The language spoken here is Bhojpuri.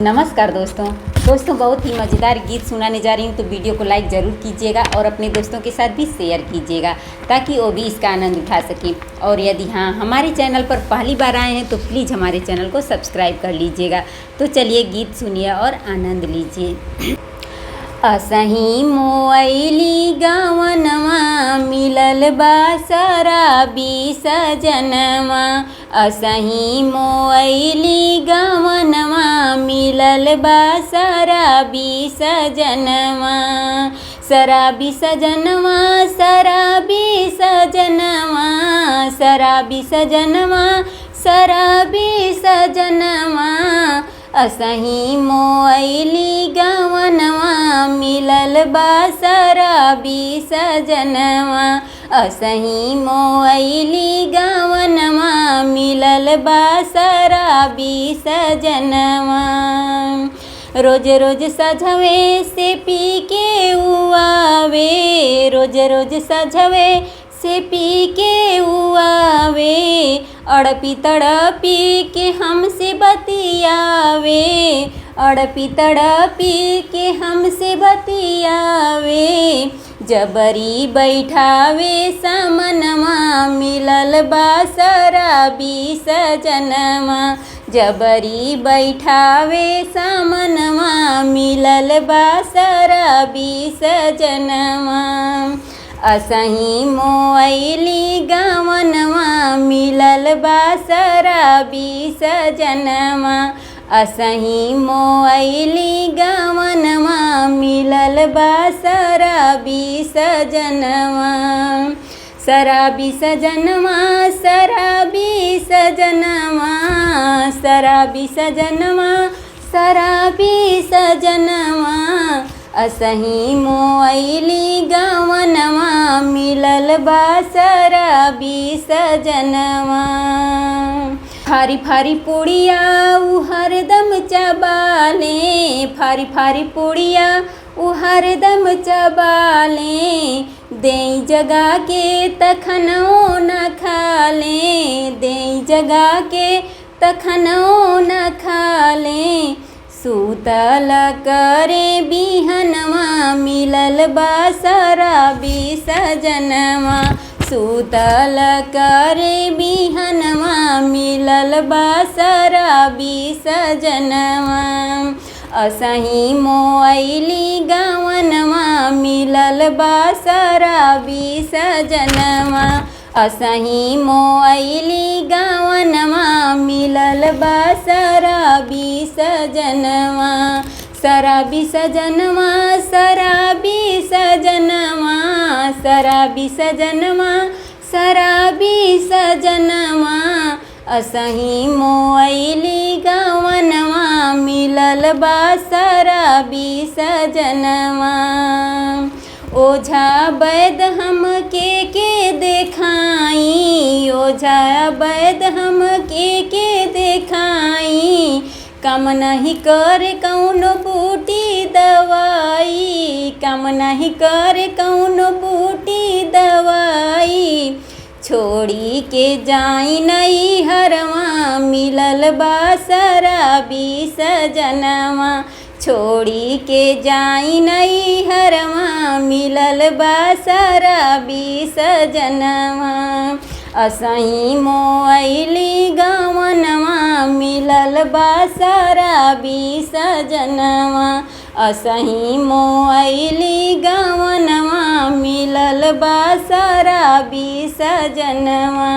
नमस्कार दोस्तों बहुत ही मज़ेदार गीत सुनाने जा रही हूँ, तो वीडियो को लाइक ज़रूर कीजिएगा और अपने दोस्तों के साथ भी शेयर कीजिएगा ताकि वो भी इसका आनंद उठा सकें। और यदि हाँ हमारे चैनल पर पहली बार आए हैं तो प्लीज़ हमारे चैनल को सब्सक्राइब कर लीजिएगा। तो चलिए गीत सुनिए और आनंद लीजिए। असही मोअली गावनवा मिलल बा शराबी सजनवा। असही मोअली गावनवा मिलल बा शराबी सजनवा। शराबी सजनवा शराबी सजनवा शराबी सजनवा शराबी सजनवा। असही मोअली गावनवा मिलल बा शराबी सजनवा। असही मोअली गावनवा मिलल बा शराबी सजनवा। रोज रोज सजवे से पी के उआवे। रोज रोज सजवे से पी के उआवे। अड़पी तड़पी के हमसे बतियावे। अड़पी तड़पी के हमसे बतियावे। जबरी बैठावे सामनवा मिलल बा शराबी सजनवा। जबरी बैठावे सामनवा मिलल बा शराबी सजनवा। असही मोअली गावनवा मिलल बा शराबी सजनवा। असही मोअली गावनवा मिलल बा शराबी सजनवा। शराबी सजनवा शराबी सजनवा शराबी सजनवा शराबी सजनवा। असही मोअली गावनवा मिलल बा शराबी सजनवा। फारी फारी पुड़िया उ हरदम चबाले। फारी फारी पुड़िया उ हरदम चबाले। देई जगा के तखनौ न खाले। देई जगा के तखनौ न खाले। सूतल करे बिहनवा मिलल बा शराबी सजनवा। सूतल करे बिहनवा मिलल बा शराबी सजनवा। असही मोअली गावनवा मिलल बा शराबी सजनवा। असही मोअली गावनवा मिलल बा शराबी सजनवा। शराबी सजनवा शराबी सजनवा शराबी सजनवा शराबी सजनवा। असही मोअली गावनवा मिलल बा शराबी सजनवा। ओझा वैद हमके देखाई। ओझा वैद हमके देखाई। कम नहीं कर कौनो बूटी दवाई। कम नहीं कर कौनो बूटी दवाई। छोड़ी के जाई नहीं हरवा मिलल बा शराबी सजनवा। छोड़ी के जाई नहीं हरवा मिलल बा शराबी सजनवा। असही मोअली गावनवा मिलल बा शराबी सजनवा। असही मोअली गावनवा मिलल बा शराबी सजनवा।